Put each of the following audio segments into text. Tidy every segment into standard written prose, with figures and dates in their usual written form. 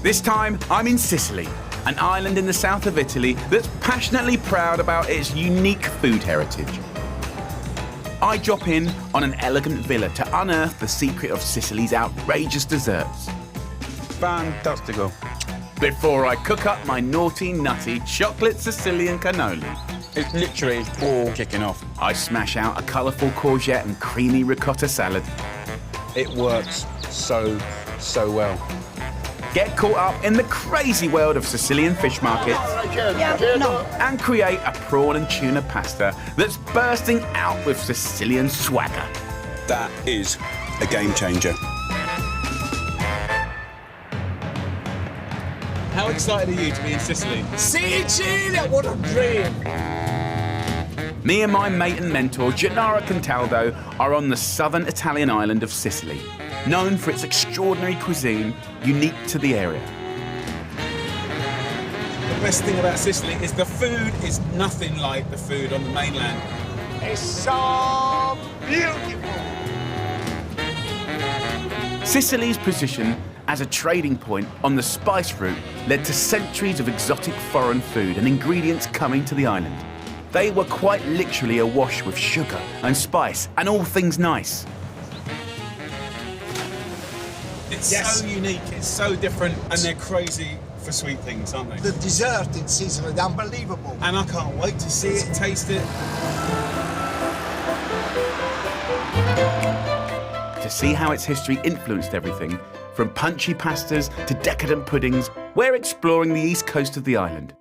This time, I'm in Sicily, an island in the south of Italy that's passionately proud about its unique food heritage. I drop in on an elegant villa to unearth the secret of Sicily's outrageous desserts. Fantastico. Before I cook up my naughty, nutty chocolate Sicilian cannoli. It's literally all kicking off. I smash out a colourful courgette and creamy ricotta salad. It works so well. Get caught up in the crazy world of Sicilian fish markets and create a prawn and tuna pasta that's bursting out with Sicilian swagger. That is a game changer. How excited are you to be in Sicily? Sicily, what a dream! Me and my mate and mentor, Gennaro Contaldo, are on the southern Italian island of Sicily, known for its extraordinary cuisine, unique to the area. The best thing about Sicily is the food is nothing like the food on the mainland. It's so beautiful! Sicily's position as a trading point on the spice route led to centuries of exotic foreign food and ingredients coming to the island. They were quite literally awash with sugar and spice and all things nice. It's so unique, it's so different, and they're crazy for sweet things, aren't they? The dessert in Sicily is unbelievable. And I can't wait to see it, taste it. To see how its history influenced everything, from punchy pastas to decadent puddings, we're exploring the east coast of the island.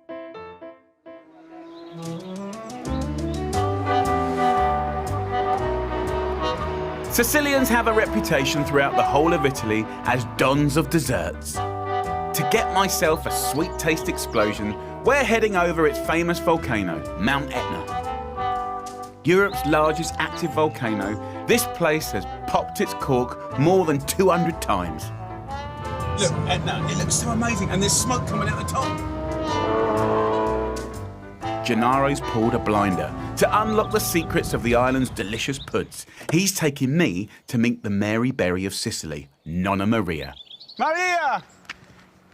Sicilians have a reputation throughout the whole of Italy as dons of desserts. To get myself a sweet taste explosion, we're heading over its famous volcano, Mount Etna. Europe's largest active volcano, this place has popped its cork more than 200 times. Look, Etna, it looks so amazing, and there's smoke coming out the top. Gennaro's pulled a blinder to unlock the secrets of the island's delicious puds. He's taking me to meet the Mary Berry of Sicily, Nona Maria. Maria!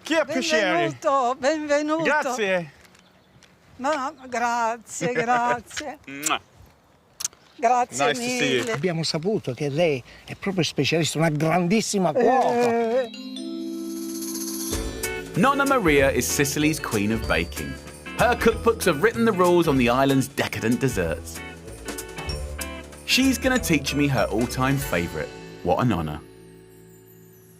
Chi ha piacere? Benvenuto, benvenuto. Grazie. Ma, grazie, grazie. Grazie Nice to see you. mille. Abbiamo saputo che lei è proprio specialista, una grandissima cuoca. Nona Maria is Sicily's queen of baking. Her cookbooks have written the rules on the island's decadent desserts. She's gonna teach me her all-time favourite. What an honour.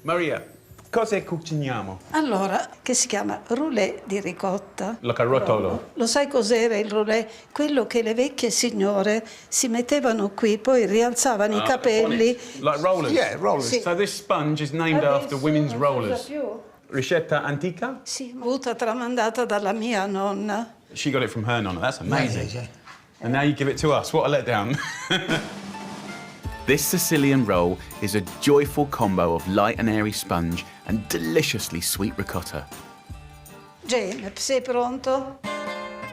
Maria, cosa cuciniamo? Allora, che si chiama roulé di ricotta. Lo carotolo. Lo sai cos'era il roulé? Quello che le vecchie signore si mettevano qui, poi rialzavano i capelli. Like rollers? Yeah, rollers. Sì. So this sponge is named after women's Adesso non si rollers. usa più. Ricetta antica? Sì, avuta tramandata dalla mia nonna. She got it from her nonna. That's amazing. Sì. And now you give it to us. What a letdown. This Sicilian roll is a joyful combo of light and airy sponge and deliciously sweet ricotta. Jane, sei pronto?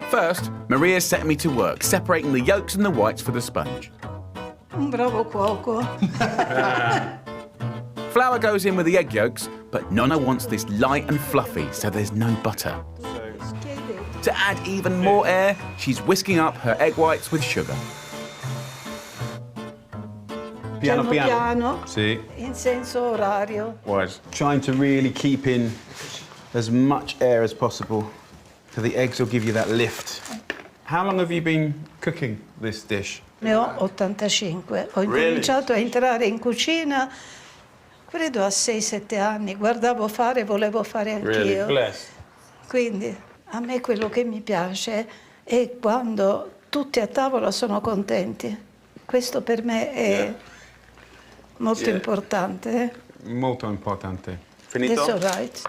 First, Maria's setting me to work, separating the yolks and the whites for the sponge. Un bravo cuoco. Flour goes in with the egg yolks, but Nonna wants this light and fluffy, so there's no butter. To add even more air, she's whisking up her egg whites with sugar. Piano piano. Piano, See? in senso orario. Was trying to really keep in as much air as possible, so the eggs will give you that lift. How long have you been cooking this dish? Ne ho 85. Ho incominciato a entrare in cucina, credo a 6-7 anni. Guardavo fare, volevo fare anch'io. Bless. Quindi a me quello che mi piace è quando tutti a tavola sono contenti. Questo per me è molto importante. Molto importante. That's Finito? all right.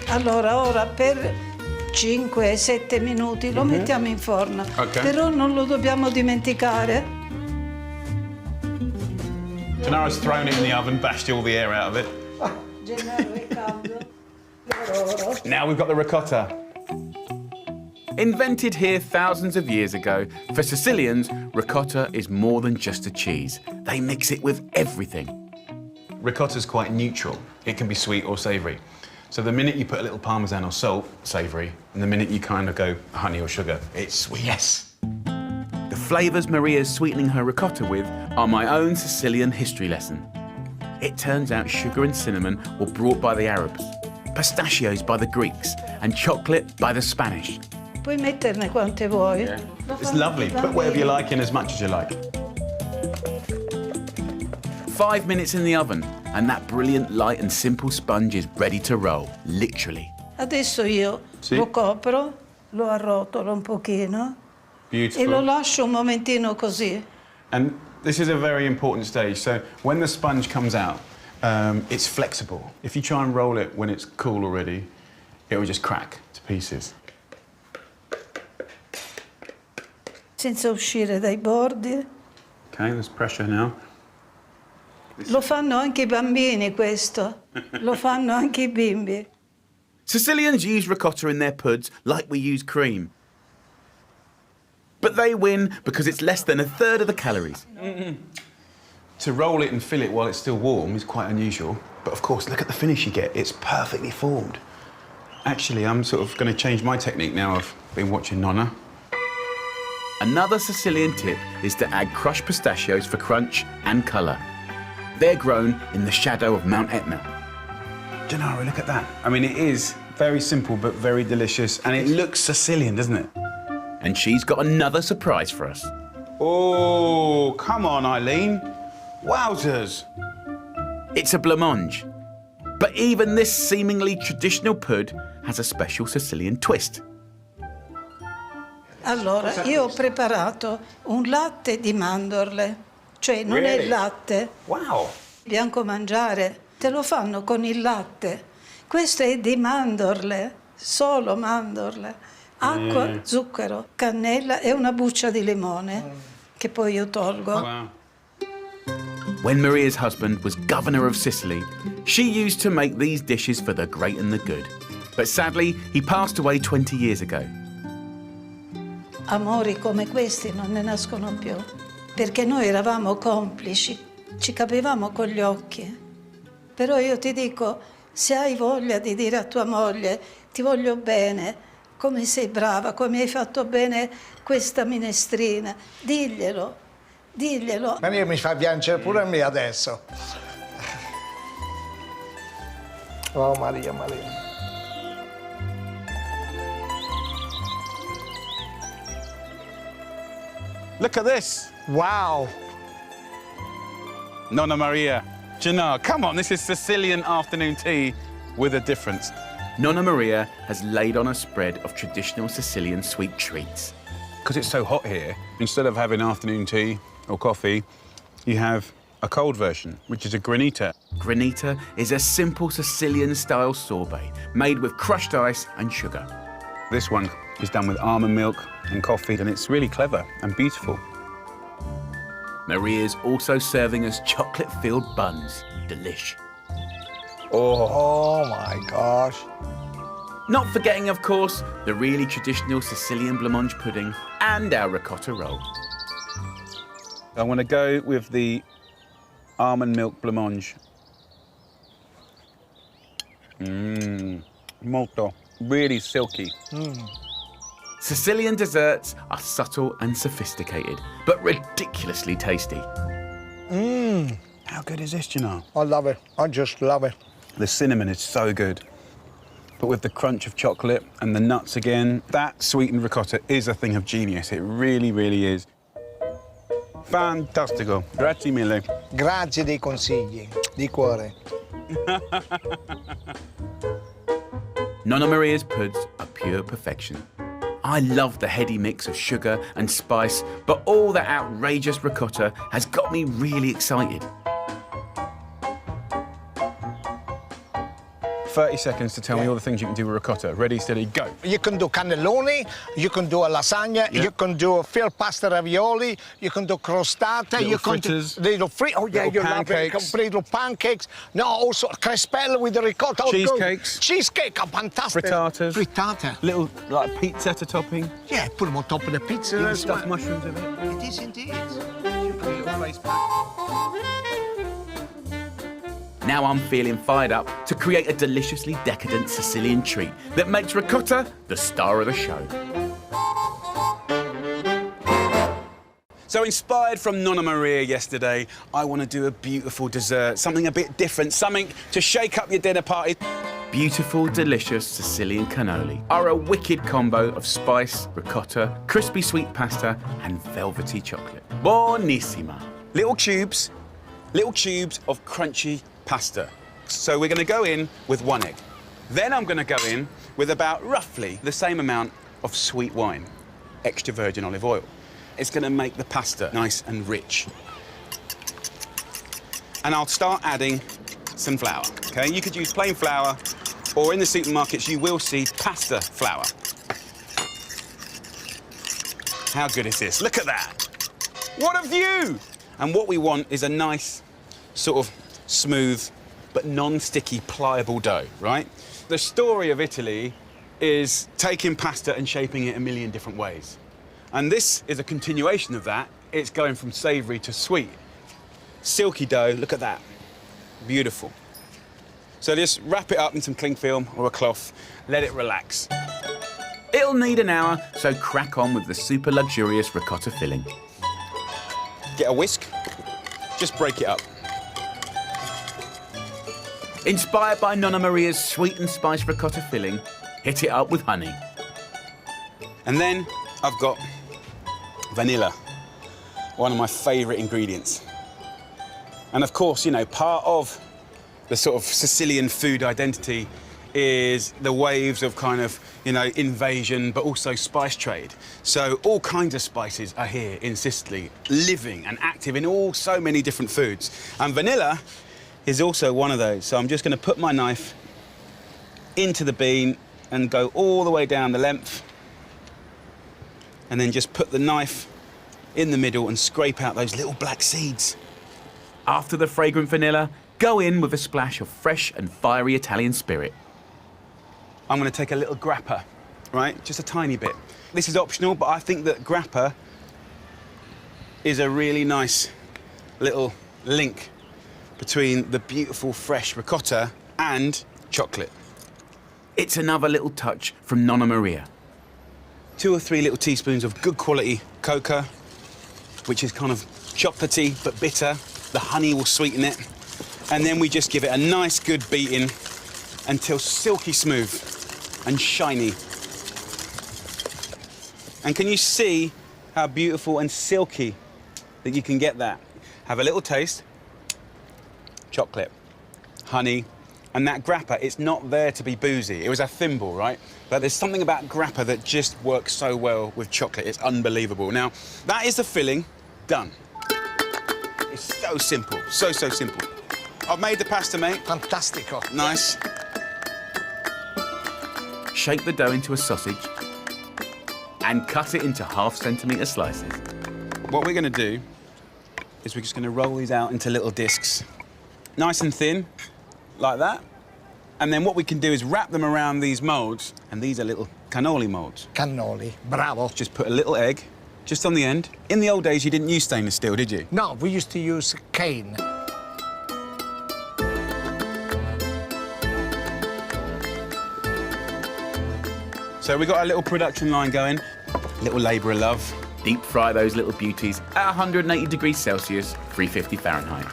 Allora, ora per 5-7 minuti lo mettiamo in forno, però non lo dobbiamo dimenticare. Gennaro's thrown it in the oven, bashed all the air out of it. Gennaro è caldo. Per oro. Now we've got the ricotta. Invented here thousands of years ago, for Sicilians, ricotta is more than just a cheese. They mix it with everything. Ricotta's quite neutral. It can be sweet or savoury. So the minute you put a little parmesan or salt, savoury, and the minute you kind of go honey or sugar, it's sweet. Yes. The flavours Maria's sweetening her ricotta with are my own Sicilian history lesson. It turns out sugar and cinnamon were brought by the Arabs, pistachios by the Greeks, and chocolate by the Spanish. Puoi metterne quante vuoi. Yeah. It's lovely. Put whatever you like in as much as you like. 5 minutes in the oven, and that brilliant, light and simple sponge is ready to roll, literally. Adesso io Sì. lo copro, lo arrotolo un pochino e lo Beautiful. lascio un momentino così. And this is a very important stage. So when the sponge comes out, it's flexible. If you try and roll it when it's cool already, it will just crack to pieces. Senza uscire dai bordi. Okay, there's pressure now. Lo fanno anche i bambini questo, lo fanno anche i bimbi. Sicilians use ricotta in their puds like we use cream. But they win because it's less than a third of the calories. To roll it and fill it while it's still warm is quite unusual. But of course, look at the finish you get. It's perfectly formed. Actually, I'm sort of going to change my technique now. I've been watching Nona. Another Sicilian tip is to add crushed pistachios for crunch and colour. They're grown in the shadow of Mount Etna. Gennaro, look at that. I mean, it is very simple but very delicious. And it looks Sicilian, doesn't it? And she's got another surprise for us. Oh, come on, Eileen. Wowzers. It's a blancmange. But even this seemingly traditional pud has a special Sicilian twist. Allora, io ho preparato un latte di mandorle, cioè non è Really? il latte. Wow. Bianco mangiare, te lo fanno con il latte. Questo è di mandorle, solo mandorle. Acqua, zucchero, cannella e una buccia di limone, che poi io tolgo. Wow. When Maria's husband was governor of Sicily, she used to make these dishes for the great and the good. But sadly, he passed away 20 years ago. Amori come questi non ne nascono più, perché noi eravamo complici, ci capivamo con gli occhi. Però io ti dico, se hai voglia di dire a tua moglie ti voglio bene, come sei brava, come hai fatto bene questa minestrina, diglielo, diglielo. Maria mi fa piangere pure a me adesso. Oh Maria, Maria. Look at this. Wow. Nona Maria. Gennaro, come on, this is Sicilian afternoon tea with a difference. Nona Maria has laid on a spread of traditional Sicilian sweet treats. Because it's so hot here, instead of having afternoon tea or coffee, you have a cold version, which is a granita. Granita is a simple Sicilian-style sorbet made with crushed ice and sugar. This one is done with almond milk and coffee, and it's really clever and beautiful. Maria's also serving us chocolate-filled buns. Delish. Oh my gosh. Not forgetting, of course, the really traditional Sicilian blancmange pudding and our ricotta roll. I want to go with the almond milk blancmange. Molto. Really silky. Sicilian desserts are subtle and sophisticated, but ridiculously tasty. How good is this, Gennaro? I love it. I just love it. The cinnamon is so good. But with the crunch of chocolate and the nuts again, that sweetened ricotta is a thing of genius. It really, really is. Fantastico. Grazie mille. Grazie dei consigli, di cuore. Nona Maria's puds are pure perfection. I love the heady mix of sugar and spice, but all that outrageous ricotta has got me really excited. 30 seconds to tell me all the things you can do with ricotta. Ready, steady, go. You can do cannelloni, you can do a lasagna, you can do filled pasta ravioli, you can do crostata, Little you can fritters. do little oh yeah, Little you love it. pancakes. Little pancakes. No, also crespelle with the ricotta. Oh, Cheesecakes. good. Cheesecake, fantastic. Frittatas. Frittata. Little, like, pizzetta topping. Yeah, put them on top of the pizza. You can as stuff well. mushrooms with it. It is indeed. Now I'm feeling fired up to create a deliciously decadent Sicilian treat that makes ricotta the star of the show. So inspired from Nona Maria yesterday, I want to do a beautiful dessert, something a bit different, something to shake up your dinner party. Beautiful, delicious Sicilian cannoli are a wicked combo of spice, ricotta, crispy sweet pasta and velvety chocolate. Buonissima. Little cubes of crunchy pasta. So we're going to go in with 1 egg. Then I'm going to go in with about roughly the same amount of sweet wine, extra virgin olive oil. It's going to make the pasta nice and rich. And I'll start adding some flour, okay? You could use plain flour, or in the supermarkets you will see pasta flour. How good is this? Look at that. What a view! And what we want is a nice, sort of smooth, but non-sticky, pliable dough, right? The story of Italy is taking pasta and shaping it a million different ways. And this is a continuation of that. It's going from savoury to sweet. Silky dough, look at that. Beautiful. So just wrap it up in some cling film or a cloth, let it relax. It'll need an hour, so crack on with the super luxurious ricotta filling. Get a whisk, just break it up. Inspired by Nona Maria's sweet and spice ricotta filling, hit it up with honey. And then I've got vanilla, one of my favourite ingredients. And of course, you know, part of the sort of Sicilian food identity is the waves of kind of, you know, invasion, but also spice trade. So all kinds of spices are here in Sicily, living and active in so many different foods. And vanilla is also one of those. So I'm just going to put my knife into the bean and go all the way down the length. And then just put the knife in the middle and scrape out those little black seeds. After the fragrant vanilla, go in with a splash of fresh and fiery Italian spirit. I'm going to take a little grappa, right? Just a tiny bit. This is optional, but I think that grappa is a really nice little link between the beautiful fresh ricotta and chocolate. It's another little touch from Nona Maria. 2 or 3 little teaspoons of good quality cocoa, which is kind of chocolatey but bitter. The honey will sweeten it. And then we just give it a nice good beating until silky smooth and shiny. And can you see how beautiful and silky that you can get that? Have a little taste. Chocolate, honey, and that grappa, it's not there to be boozy. It was a thimble, right? But there's something about grappa that just works so well with chocolate. It's unbelievable. Now, that is the filling done. It's so simple, so simple. I've made the pasta, mate. Fantastico. Nice. Shape the dough into a sausage and cut it into half-centimetre slices. What we're going to do is we're just going to roll these out into little discs. Nice and thin, like that. And then what we can do is wrap them around these moulds, and these are little cannoli moulds. Cannoli, bravo. Just put a little egg just on the end. In the old days, you didn't use stainless steel, did you? No, we used to use cane. So we got a little production line going, little labour of love. Deep fry those little beauties at 180 degrees Celsius, 350 Fahrenheit.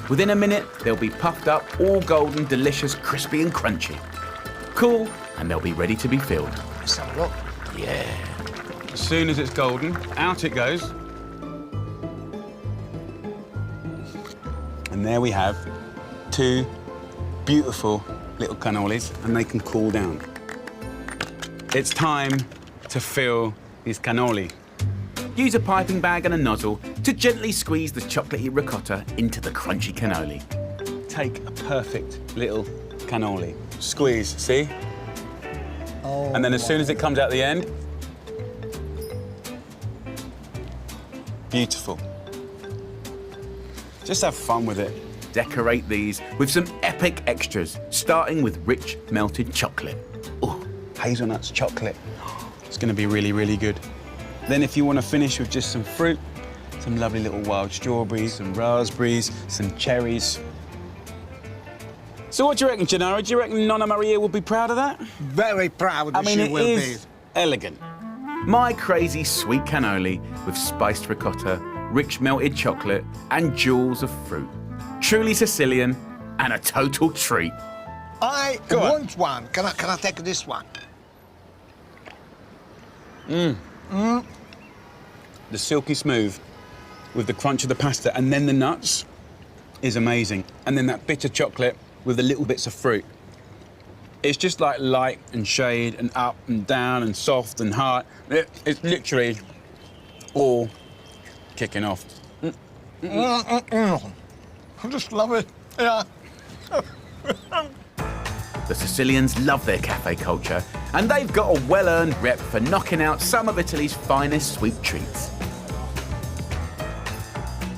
Within a minute, they'll be puffed up, all golden, delicious, crispy and crunchy. Cool, and they'll be ready to be filled. Let's have a look. Yeah. As soon as it's golden, out it goes. And there we have 2 beautiful little cannolis, and they can cool down. It's time to fill these cannoli. Use a piping bag and a nozzle to gently squeeze the chocolatey ricotta into the crunchy cannoli. Take a perfect little cannoli. squeeze, see? Oh, And then as soon as it comes out the end, beautiful. Just have fun with it. Decorate these with some epic extras, starting with rich melted chocolate. Oh, hazelnuts chocolate. It's gonna be really, really good. Then if you wanna finish with just some fruit, some lovely little wild strawberries, some raspberries, some cherries. So what do you reckon, Gennaro? Do you reckon Nona Maria will be proud of that? very proud I mean, she it will is elegant. My crazy sweet cannoli with spiced ricotta, rich melted chocolate, and jewels of fruit. Truly Sicilian and a total treat. be. I Go on. want one. Can I take this one? The silky smooth with the crunch of the pasta and then the nuts is amazing. And then that bitter chocolate with the little bits of fruit. It's just like light and shade and up and down and soft and hard. It's literally all kicking off. I just love it. Yeah. The Sicilians love their cafe culture, and they've got a well-earned rep for knocking out some of Italy's finest sweet treats.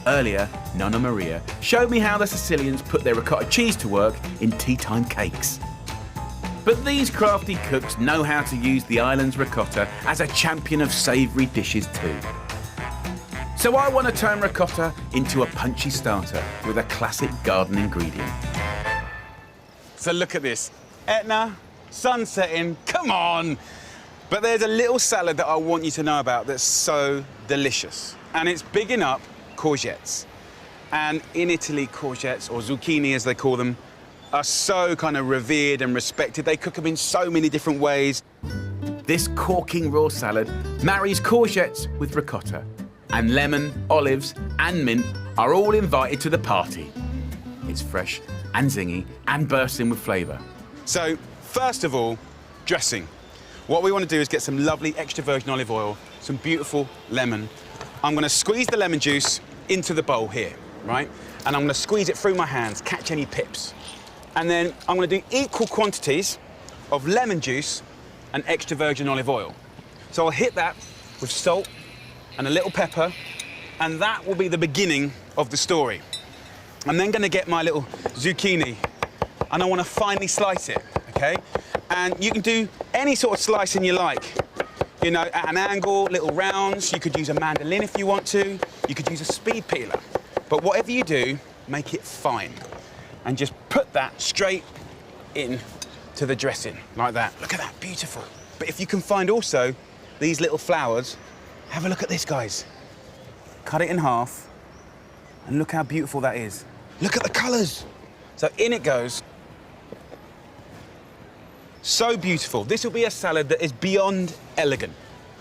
Earlier, Nona Maria showed me how the Sicilians put their ricotta cheese to work in tea-time cakes. But these crafty cooks know how to use the island's ricotta as a champion of savoury dishes too. So I want to turn ricotta into a punchy starter with a classic garden ingredient. So look at this. Etna, sun setting, come on. But there's a little salad that I want you to know about that's so delicious. And it's bigging up courgettes. And in Italy, courgettes, or zucchini as they call them, are so kind of revered and respected. They cook them in so many different ways. This corking raw salad marries courgettes with ricotta, and lemon, olives, and mint are all invited to the party. It's fresh and zingy and bursting with flavour. So, first of all, dressing. What we want to do is get some lovely extra virgin olive oil, some beautiful lemon. I'm going to squeeze the lemon juice into the bowl here, right? And I'm going to squeeze it through my hands, catch any pips. And then I'm going to do equal quantities of lemon juice and extra virgin olive oil. So I'll hit that with salt and a little pepper, and that will be the beginning of the story. I'm then going to get my little zucchini, and I want to finely slice it, okay? And you can do any sort of slicing you like. You know, at an angle, little rounds. You could use a mandolin if you want to. You could use a speed peeler. But whatever you do, make it fine. And just put that straight in to the dressing, like that. Look at that, beautiful. But if you can find also these little flowers, have a look at this, guys. Cut it in half, and look how beautiful that is. Look at the colours. So in it goes. So beautiful. This will be a salad that is beyond elegant.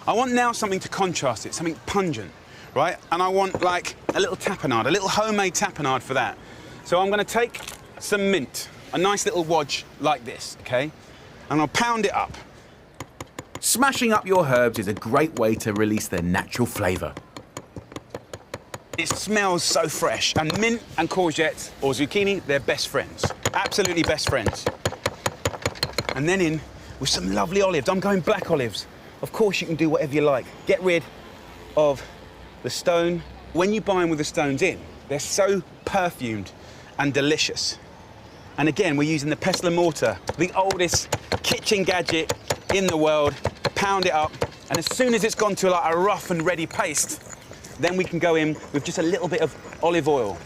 I want now something to contrast it, something pungent, right? And I want like a little tapenade, a little homemade tapenade for that. So I'm going to take some mint, a nice little wodge like this, okay? And I'll pound it up. Smashing up your herbs is a great way to release their natural flavour. It smells so fresh. And mint and courgette or zucchini, they're best friends. Absolutely best friends. And then in with some lovely olives. I'm going black olives. Of course, you can do whatever you like. Get rid of the stone. When you buy them with the stones in, they're so perfumed and delicious. And again, we're using the pestle and mortar, the oldest kitchen gadget in the world. Pound it up, and as soon as it's gone to like a rough and ready paste, then we can go in with just a little bit of olive oil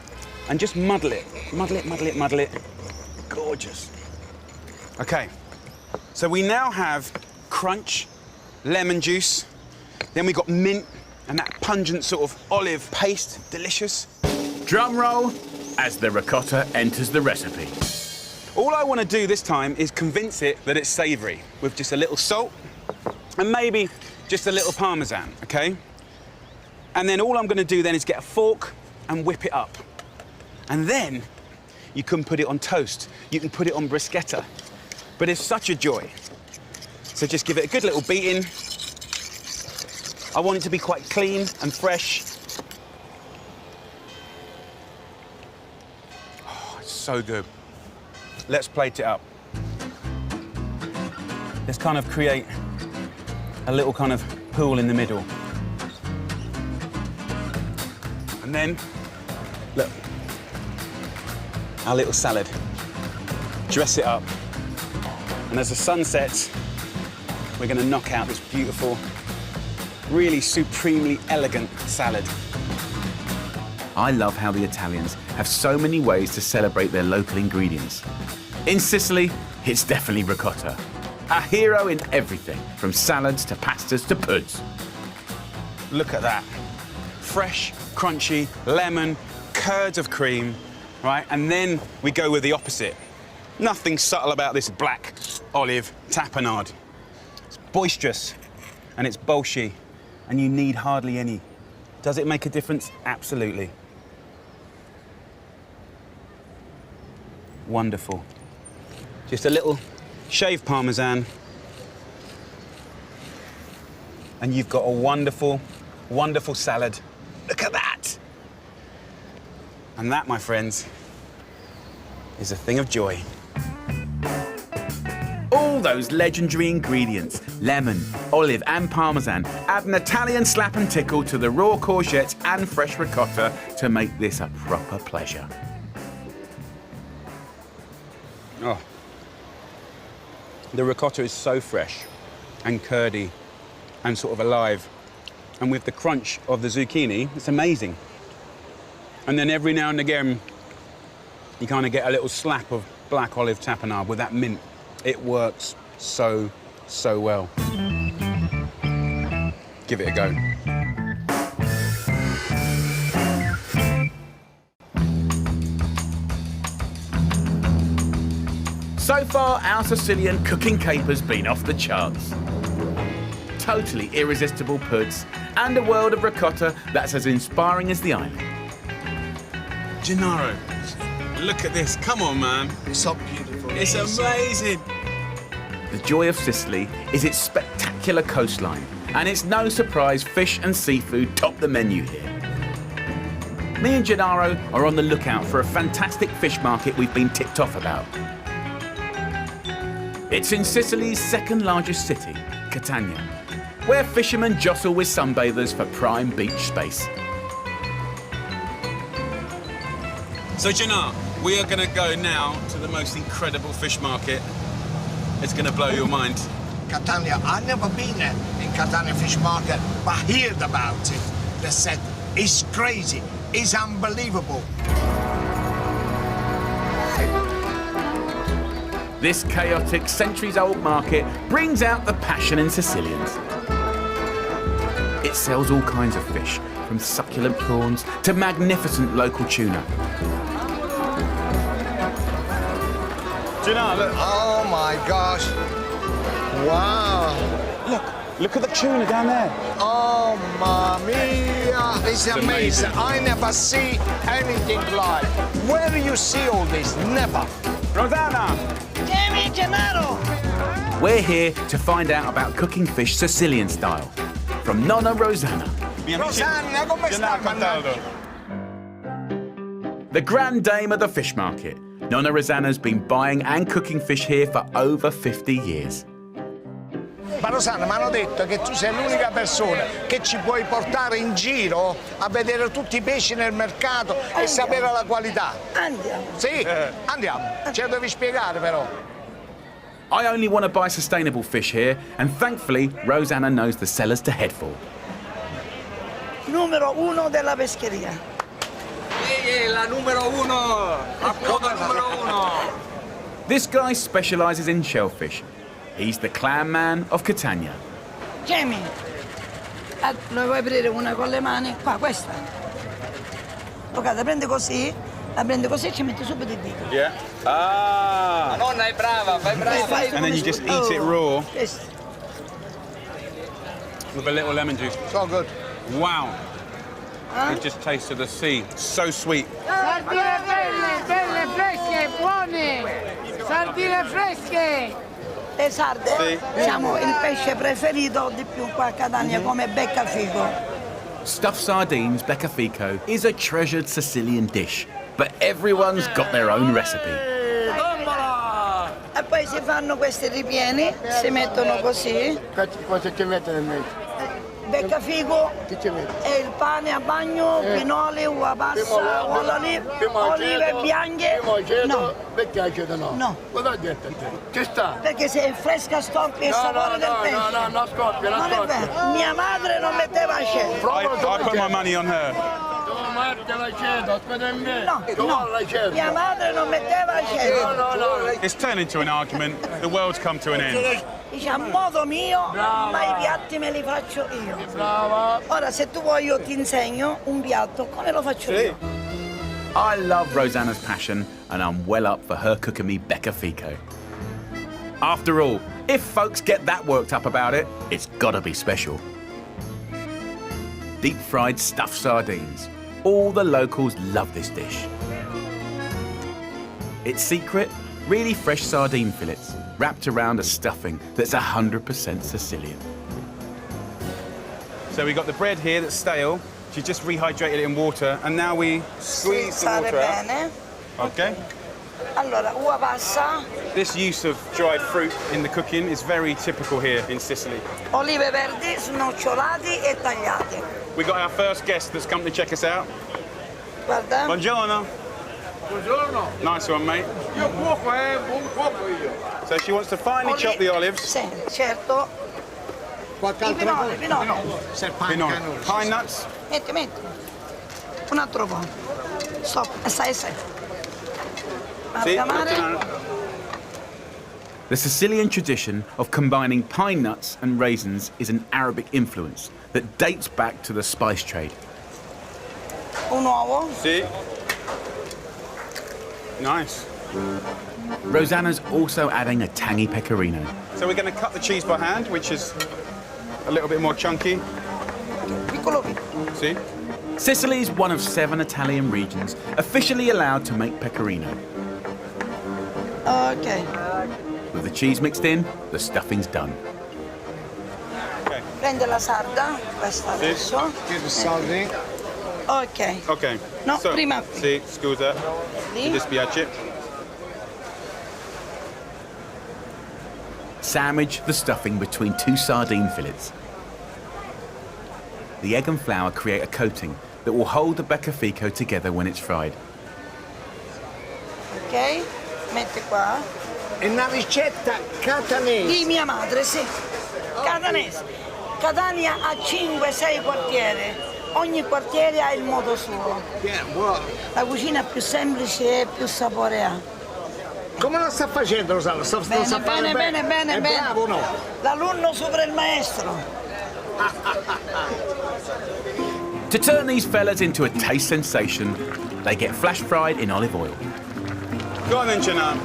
and just muddle it. Muddle it, muddle it, muddle it. Gorgeous. Okay, so we now have crunch, lemon juice, then we got mint and that pungent sort of olive paste, delicious. Drum roll as the ricotta enters the recipe. All I want to do this time is convince it that it's savoury with just a little salt and maybe just a little parmesan, okay? And then all I'm going to do then is get a fork and whip it up. And then you can put it on toast. You can put it on bruschetta. But it's such a joy. So just give it a good little beating. I want it to be quite clean and fresh. Oh, it's so good. Let's plate it up. Let's kind of create a little kind of pool in the middle. And then, look, our little salad. Dress it up. And as the sun sets, we're going to knock out this beautiful, really supremely elegant salad. I love how the Italians have so many ways to celebrate their local ingredients. In Sicily, it's definitely ricotta. A hero in everything, from salads to pastas to puds. Look at that. Fresh, crunchy, lemon, curds of cream, right? And then we go with the opposite. Nothing subtle about this black olive tapenade. It's boisterous and it's bolshy, and you need hardly any. Does it make a difference? Absolutely. Wonderful. Just a little shaved Parmesan, and you've got a wonderful, wonderful salad. Look at that! And that, my friends, is a thing of joy. All those legendary ingredients, lemon, olive and parmesan, add an Italian slap and tickle to the raw courgettes and fresh ricotta to make this a proper pleasure. Oh. The ricotta is so fresh and curdy and sort of alive. And with the crunch of the zucchini, it's amazing. And then every now and again, you kind of get a little slap of black olive tapenade with that mint. It works so, so well. Give it a go. So far, our Sicilian cooking caper's been off the charts. Totally irresistible puds and a world of ricotta that's as inspiring as the island. Gennaro, look at this. Come on, man. It's so beautiful. It's amazing. The joy of Sicily is its spectacular coastline, and it's no surprise fish and seafood top the menu here. Me and Gennaro are on the lookout for a fantastic fish market we've been tipped off about. It's in Sicily's second largest city, Catania, where fishermen jostle with sunbathers for prime beach space. So, Gennaro, we are going to go now to the most incredible fish market. It's going to blow your mind. Catania, I've never been in Catania fish market, but heard about it. They said it's crazy, it's unbelievable. This chaotic, centuries-old market brings out the passion in Sicilians. It sells all kinds of fish, from succulent prawns to magnificent local tuna. Gennaro, look. Oh my gosh. Wow. Look at the tuna down there. Oh, mamma mia. It's amazing. I never see anything like. Where do you see all this? Never. Rosanna! Jamie, Gennaro! We're here to find out about cooking fish Sicilian style, from Nonna Rosanna. Rosanna, come sta? Contaldo. The grand dame of the fish market, Nonna Rosanna's been buying and cooking fish here for over 50 years. Ma Rosanna, mi hanno detto che tu sei l'unica persona che ci puoi portare in giro a vedere tutti i pesci nel mercato e sapere la qualità. Andiamo. Sì, andiamo. Ce lo devi spiegare però. I only want to buy sustainable fish here, and thankfully, Rosanna knows the sellers to head for. Numero uno della pescheria. La numero uno. Approdo numero uno. This guy specialises in shellfish. He's the clam man of Catania. Jamie, lo vuoi aprire una con le mani? Qua, questa. Ok, la prendi così e ci metti subito il dito. Yeah. Ah! Nonna è brava, fai brava. And then you just eat it raw Questo. with a little lemon juice. So good. Wow. It just tastes of the sea. So sweet. Sardine belle, fresche, buone! Sardine fresche! Le sarde siamo il pesce preferito di più qua a Catania come beccafico. Stuffed sardines, beccafico, is a treasured Sicilian dish, but everyone's got their own recipe. E poi poi si fanno questi ripieni, si mettono così. Cosa ci mette nel mezzo? Beccafico Che ci mette? e il pane a bagno, pinoli, uva passa, olive bianche. Primo aceto, No, vecchio aceto no. No. Cosa ha detto a te? Ci sta? perché se è fresca scoppia il sapore del pesce. No, scoppia, Non è vero, mia madre non metteva aceto. I put my money on her. Tu marca l'aceto, aspetta in me. No, Tu vuoi l'aceto? mia madre non metteva aceto. No. It's turned into an argument. The world's come to an end. Dice a modo mio, ma i piatti me li faccio io. Brava. Ora se tu vuoi io ti insegno un piatto, come lo faccio io? I love Rosanna's passion, and I'm well up for her cooking me beccafico. After all, if folks get that worked up about it, it's gotta be special. Deep-fried stuffed sardines. All the locals love this dish. Its secret? Really fresh sardine fillets, wrapped around a stuffing that's 100% Sicilian. So we got the bread here that's stale. She just rehydrated it in water, and now we squeeze the Sale water out. bene. Okay. Allora, uva passa, This use of dried fruit in the cooking is very typical here in Sicily. olive verdi snocciolati e tagliati. We got our first guest that's come to check us out. Guarda. Buongiorno. Buongiorno. Nice one, mate. Io cuoco, buon cuoco io. So she wants to finely chop the olives. Sì, certo. Qualche I altra pinoli. Pinoli. Pine nuts. Metti. Un altro po'. Stop, assai. Sì, Amalgamare. The Sicilian tradition of combining pine nuts and raisins is an Arabic influence that dates back to the spice trade. Un uovo. See? Nice. Rosanna's also adding a tangy pecorino. So we're going to cut the cheese by hand, which is a little bit more chunky. Piccolo. See? Sicily is one of 7 Italian regions officially allowed to make pecorino. Ok. With the cheese mixed in, the stuffing's done. Prende la sarda, questa adesso. salvi. Ok. Okay. No, so, prima qui. Sì, scusa. Lì. Mi dispiace. Sandwich the stuffing between 2 sardine fillets. The egg and flour create a coating that will hold the beccafico together when it's fried. Ok. Metti qua. È una ricetta catanese. Di mia madre, sì. Catanese. Catania ha 5-6 quartieri. Ogni quartiere ha il modo suo. Buono. La cucina più semplice e più sapore ha. Come lo sta facendo Rosanna? Lo sta fare Bene. È bravo o no? L'alunno sopra il maestro. To turn these fellas into a taste sensation, they get flash fried in olive oil. Go on then, Gennaro.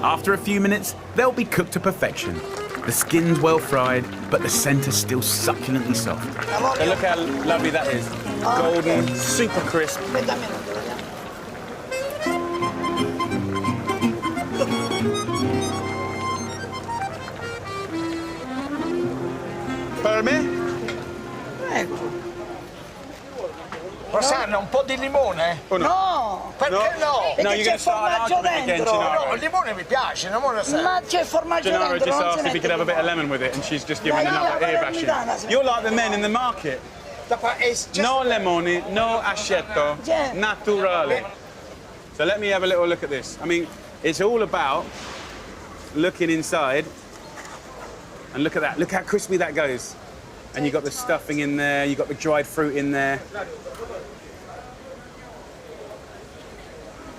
After a few minutes, they'll be cooked to perfection. The skin's well fried, but the centre's still succulently soft. So look how lovely that is. Golden, super crisp. Aspetta un minuto. Per me? Ecco. Rosanna, un po' di limone? Or not? No! Perché no? Perché No, you're c'è going to start an formaggio argument again, dentro. Gennaro. No, il limone mi piace, il limone sa. Ma c'è formaggio Gennaro dentro, just non si asked if he mette could have a bit of più. lemon with it, and she's just given No, another no, ear no, bashing. no, no. You're like the men in the market. It's just No lemone, no aceto, Yeah. naturale. So let me have a little look at this. I mean, it's all about looking inside, and look at that. Look how crispy that goes. And you got the stuffing in there. You got the dried fruit in there.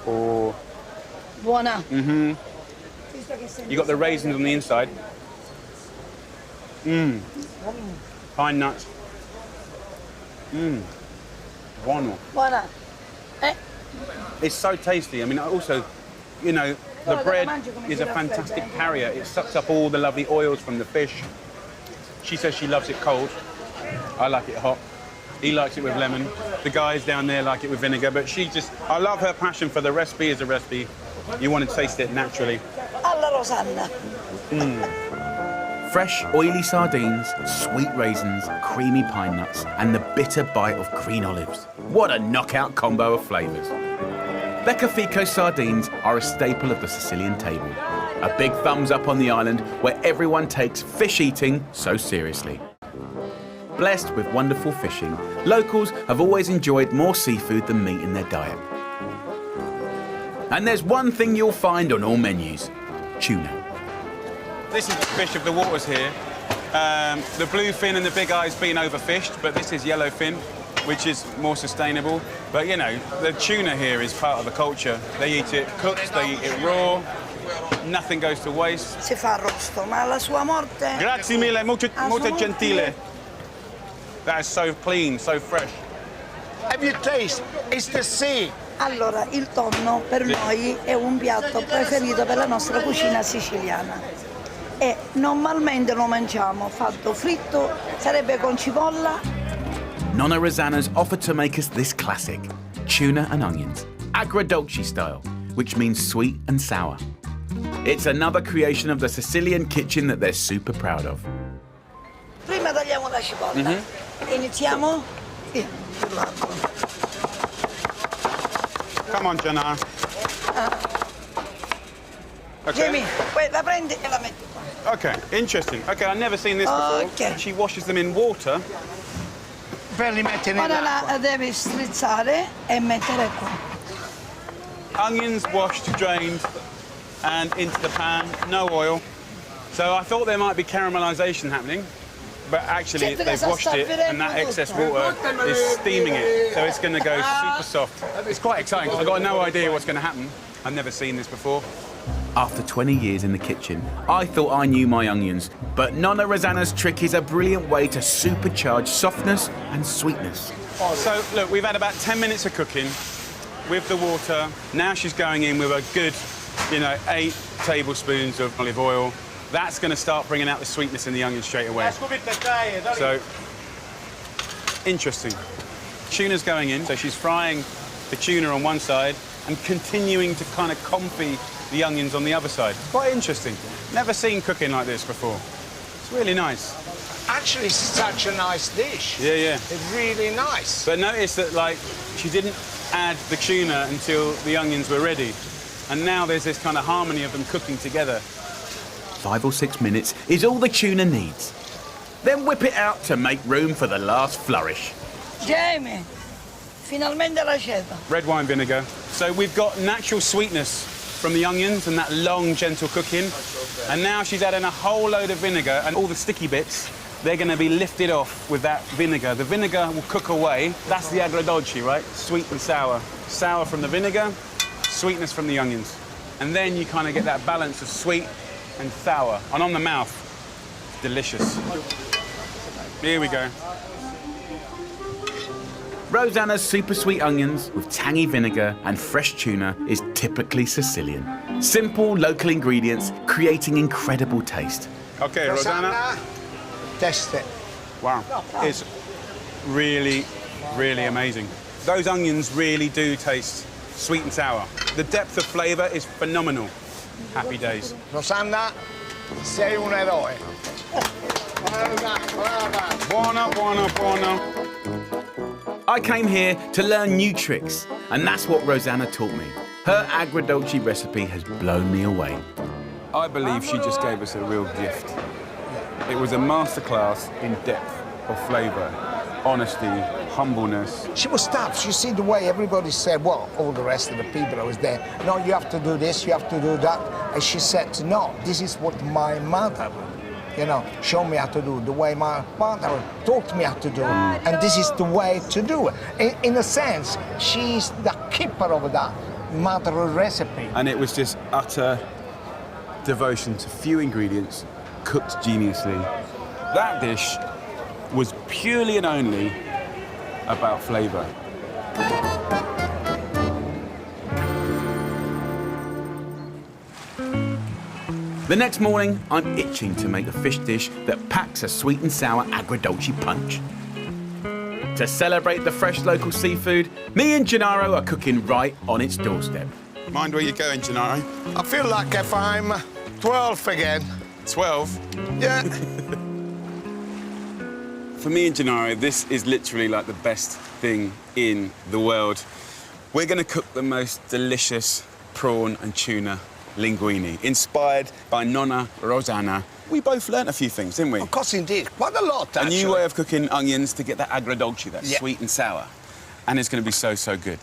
Oh, Buona. you got the raisins on the inside. Pine nuts. Buono. Buona. It's so tasty. I mean, also, you know, the bread is a fantastic carrier. It sucks up all the lovely oils from the fish. She says she loves it cold. I like it hot. He likes it with lemon. The guys down there like it with vinegar. But I love her passion for the recipe as a recipe. You want to taste it naturally. Alla Rosanna. Fresh, oily sardines, sweet raisins, creamy pine nuts, and the bitter bite of green olives. What a knockout combo of flavours. Beccafico sardines are a staple of the Sicilian table. A big thumbs up on the island where everyone takes fish eating so seriously. Blessed with wonderful fishing, locals have always enjoyed more seafood than meat in their diet. And there's one thing you'll find on all menus: tuna. This is the fish of the waters here. The bluefin and the big eye's been overfished, but this is yellowfin, which is more sustainable. But you know, the tuna here is part of the culture. They eat it cooked, they eat it raw. Nothing goes to waste. Si fa arrosto, ma la sua morte... Grazie mille, molto gentile. That is so clean, so fresh. Have you tasted? It's the sea. Allora, il tonno per noi è un piatto preferito per la nostra cucina siciliana. E normalmente lo mangiamo fatto fritto, sarebbe con cipolla. Nonna Rosanna's offered to make us this classic: tuna and onions, agrodolce style, which means sweet and sour. It's another creation of the Sicilian kitchen that they're super proud of. Prima tagliamo la cipolla. Iniziamo? Sì. Come on, Gennaro. Okay. Jamie, poi la prendi e la metti qua. Okay, interesting. Okay, I've never seen this before. Okay. She washes them in water. Per rimettere Ora nell'acqua. la devi strizzare e mettere qua. Onions washed, drained, and into the pan, no oil. So I thought there might be caramelization happening, but actually they've washed it and that excess water is steaming it. So it's going to go super soft. It's quite exciting because I've got no idea what's going to happen. I've never seen this before. After 20 years in the kitchen, I thought I knew my onions, but Nonna Rosanna's trick is a brilliant way to supercharge softness and sweetness. So look, we've had about 10 minutes of cooking with the water. Now she's going in with a good, 8 tablespoons of olive oil. That's going to start bringing out the sweetness in the onion straight away. So, interesting. Tuna's going in, so she's frying the tuna on one side and continuing to kind of confit the onions on the other side. Quite interesting. Never seen cooking like this before. It's really nice. Actually, it's such a nice dish. Yeah, yeah. It's really nice. But notice that, she didn't add the tuna until the onions were ready. And now there's this kind of harmony of them cooking together. 5 or 6 minutes is all the tuna needs. Then whip it out to make room for the last flourish. Jamie, finalmente l'aceto. Red wine vinegar. So we've got natural sweetness from the onions and that long, gentle cooking. And now she's adding a whole load of vinegar, and all the sticky bits, they're going to be lifted off with that vinegar. The vinegar will cook away. That's the agrodolce, right? Sweet and sour. Sour from the vinegar, sweetness from the onions. And then you kind of get that balance of sweet and sour. And on the mouth, it's delicious. Here we go. Rosanna's super sweet onions with tangy vinegar and fresh tuna is typically Sicilian. Simple local ingredients creating incredible taste. Okay, Rosanna. Test it. Wow, it's really, really amazing. Those onions really do taste sweet and sour. The depth of flavour is phenomenal. Happy days. Rosanna, sei un eroe. Buona, buona, buona. I came here to learn new tricks, and that's what Rosanna taught me. Her agrodolce recipe has blown me away. I believe she just gave us a real gift. It was a masterclass in depth of flavour, honesty, humbleness. She was tough. You see the way everybody said, well, all the rest of the people that was there, no, you have to do this, you have to do that. And she said, no, this is what my mother, showed me how to do, the way my mother taught me how to do. And this is the way to do it. In a sense, she's the keeper of that mother recipe. And it was just utter devotion to few ingredients, cooked geniusly. That dish was purely and only about flavour. The next morning, I'm itching to make a fish dish that packs a sweet and sour agrodolce punch. To celebrate the fresh local seafood, me and Gennaro are cooking right on its doorstep. Mind where you're going, Gennaro. I feel like if I'm 12 again. 12? Yeah. For me and Gennaro, this is literally like the best thing in the world. We're going to cook the most delicious prawn and tuna linguine, inspired by Nonna Rosanna. We both learnt a few things, didn't we? Of course, indeed. Quite a lot, A actually. new way of cooking onions to get that agrodolce, that Yeah. sweet and sour. And it's going to be so, so good.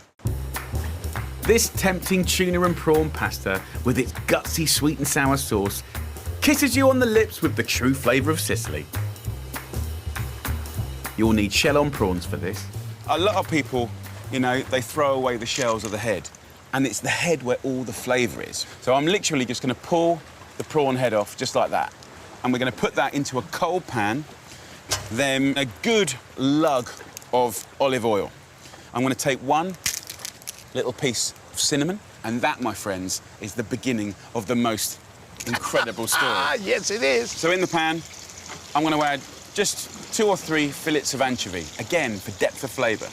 This tempting tuna and prawn pasta, with its gutsy sweet and sour sauce, kisses you on the lips with the true flavour of Sicily. You'll need shell-on prawns for this. A lot of people, you know, they throw away the shells of the head, and it's the head where all the flavour is. So I'm literally just going to pull the prawn head off just like that. And we're going to put that into a cold pan, then a good lug of olive oil. I'm going to take one little piece of cinnamon, and that, my friends, is the beginning of the most incredible story. Ah, yes, it is. So in the pan, I'm going to add just 2 or 3 fillets of anchovy, again, for depth of flavour.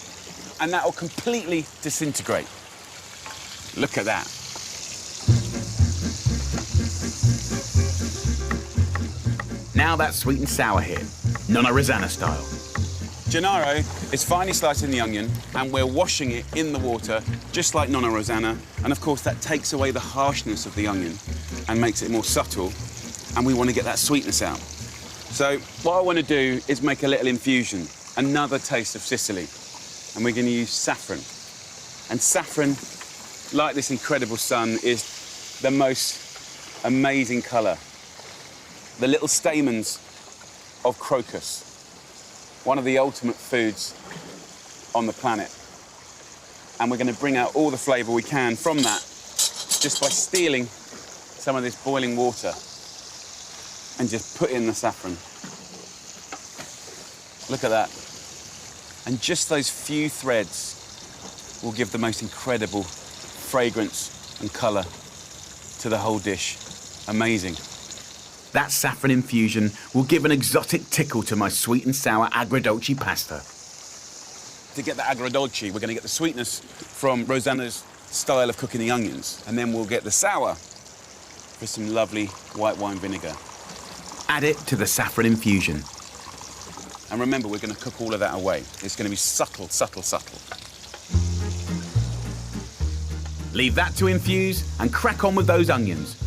And that will completely disintegrate. Look at that. Now that's sweet and sour here, Nonna Rosanna style. Gennaro is finely slicing the onion, and we're washing it in the water, just like Nonna Rosanna. And of course, that takes away the harshness of the onion and makes it more subtle. And we want to get that sweetness out. So what I want to do is make a little infusion, another taste of Sicily. And we're going to use saffron. And saffron, like this incredible sun, is the most amazing colour. The little stamens of crocus, one of the ultimate foods on the planet. And we're going to bring out all the flavour we can from that just by stealing some of this boiling water and just put in the saffron. Look at that. And just those few threads will give the most incredible fragrance and colour to the whole dish. Amazing. That saffron infusion will give an exotic tickle to my sweet and sour agrodolce pasta. To get the agrodolce, we're going to get the sweetness from Rosanna's style of cooking the onions, and then we'll get the sour with some lovely white wine vinegar. Add it to the saffron infusion. And remember, we're going to cook all of that away. It's going to be subtle, subtle, subtle. Leave that to infuse and crack on with those onions.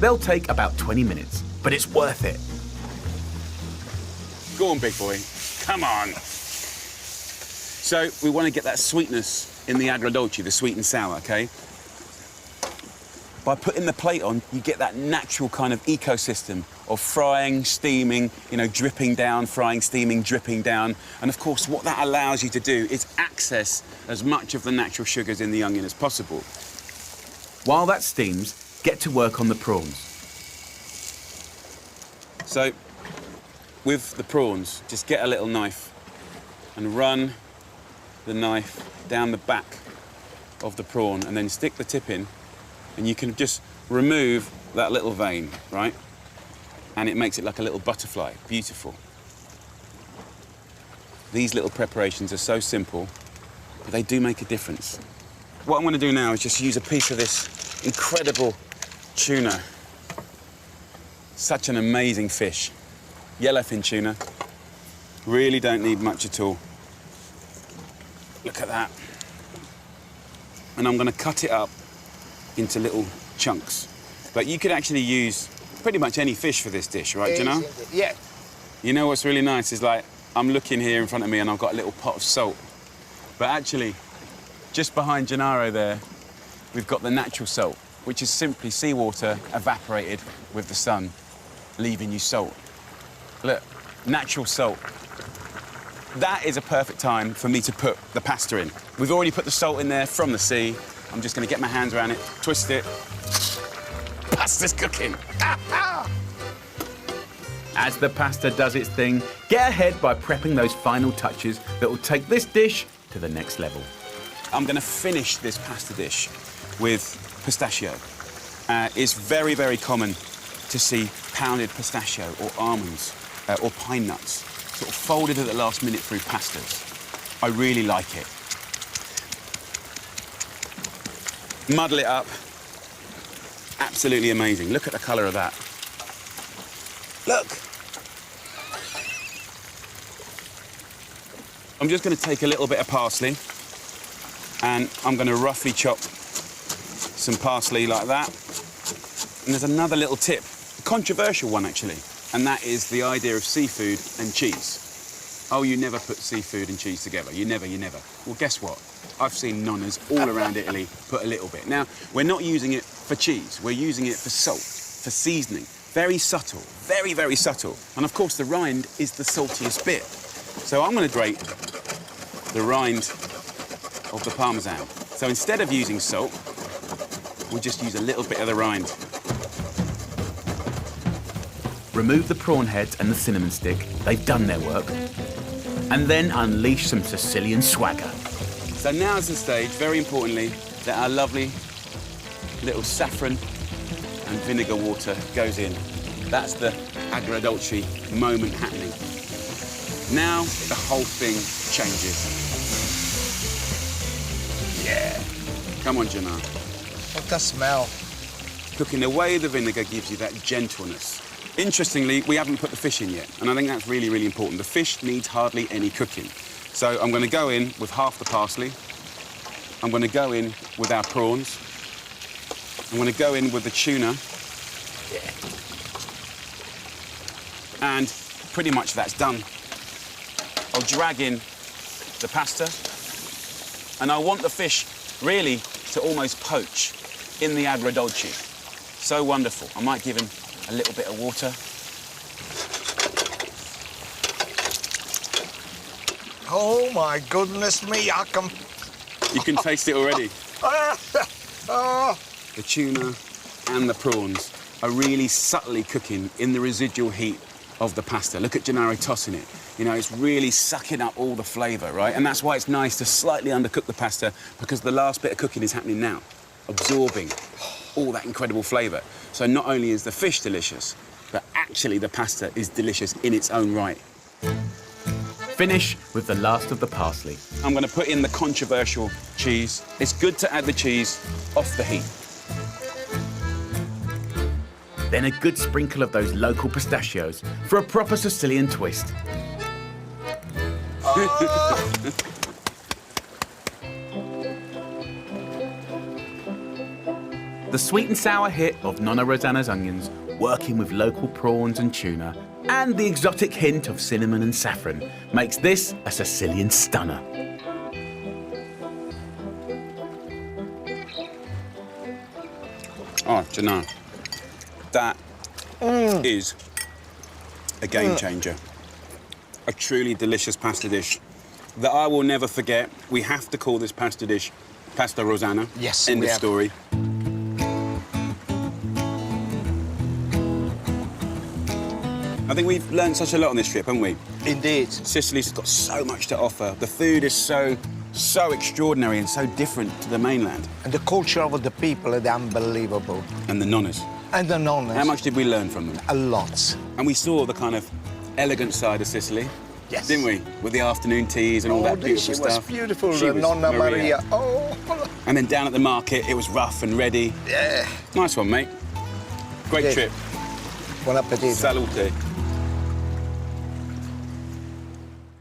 They'll take about 20 minutes, but it's worth it. Go on, big boy. Come on. So we want to get that sweetness in the agrodolce, the sweet and sour, OK? By putting the plate on, you get that natural kind of ecosystem of frying, steaming, you know, dripping down, frying, steaming, dripping down. And of course, what that allows you to do is access as much of the natural sugars in the onion as possible. While that steams, get to work on the prawns. So, with the prawns, just get a little knife and run the knife down the back of the prawn and then stick the tip in, and you can just remove that little vein, right? And it makes it like a little butterfly. Beautiful. These little preparations are so simple, but they do make a difference. What I'm going to do now is just use a piece of this incredible tuna. Such an amazing fish. Yellowfin tuna. Really don't need much at all. Look at that. And I'm going to cut it up into little chunks. But you could actually use pretty much any fish for this dish, right, Gennaro? Yeah. You know what's really nice is, like, I'm looking here in front of me and I've got a little pot of salt. But actually, just behind Gennaro there, we've got the natural salt, which is simply seawater evaporated with the sun, leaving you salt. Look, natural salt. That is a perfect time for me to put the pasta in. We've already put the salt in there from the sea. I'm just going to get my hands around it, twist it. Pasta's cooking. As the pasta does its thing, get ahead by prepping those final touches that will take this dish to the next level. I'm going to finish this pasta dish with pistachio. It's very, very common to see pounded pistachio or almonds or pine nuts sort of folded at the last minute through pastas. I really like it. Muddle it up. Absolutely amazing. Look at the colour of that. Look. I'm just going to take a little bit of parsley And I'm going to roughly chop some parsley like that. And there's another little tip, a controversial one actually, and that is the idea of seafood and cheese. Oh, you never put seafood and cheese together. You never. Well, guess what? I've seen nonnas all around Italy put a little bit. Now, we're not using it for cheese. We're using it for salt, for seasoning. Very subtle, very, very subtle. And of course, the rind is the saltiest bit. So I'm going to grate the rind of the Parmesan. So instead of using salt, we'll just use a little bit of the rind. Remove the prawn heads and the cinnamon stick. They've done their work. And then unleash some Sicilian swagger. So now's the stage, very importantly, that our lovely little saffron and vinegar water goes in. That's the agrodolce moment happening. Now the whole thing changes. Yeah. Come on, Gennaro. What a smell. Cooking away the vinegar gives you that gentleness. Interestingly, we haven't put the fish in yet, and I think that's really, really important. The fish needs hardly any cooking. So I'm going to go in with half the parsley. I'm going to go in with our prawns. I'm going to go in with the tuna. And pretty much that's done. I'll drag in the pasta. And I want the fish really to almost poach in the agrodolce. So wonderful. I might give him a little bit of water. Oh my goodness me, I can... You can taste it already. Oh. The tuna and the prawns are really subtly cooking in the residual heat of the pasta. Look at Gennaro tossing it. You know, it's really sucking up all the flavour, right? And that's why it's nice to slightly undercook the pasta, because the last bit of cooking is happening now, absorbing all that incredible flavour. So not only is the fish delicious, but actually the pasta is delicious in its own right. Finish with the last of the parsley. I'm going to put in the controversial cheese. It's good to add the cheese off the heat. Then a good sprinkle of those local pistachios for a proper Sicilian twist. The sweet and sour hit of Nonna Rosanna's onions, working with local prawns and tuna, and the exotic hint of cinnamon and saffron makes this a Sicilian stunner. Oh, Gennaro, that is a game changer. A truly delicious pasta dish that I will never forget. We have to call this pasta dish Pasta Rosanna. Yes, End we of have. story. I think we've learned such a lot on this trip, haven't we? Indeed. Sicily's got so much to offer. The food is so extraordinary and so different to the mainland. And the culture of the people is unbelievable. And the nonnas. And the nonnas. How much did we learn from them? A lot. And we saw the kind of elegant side of Sicily. Yes. Didn't we? With the afternoon teas and all that beautiful she stuff. was beautiful, She was Nona Maria. Oh. And then down at the market, it was rough and ready. Yeah. Nice one, mate. Great Okay. trip. Buon appetito. Salute.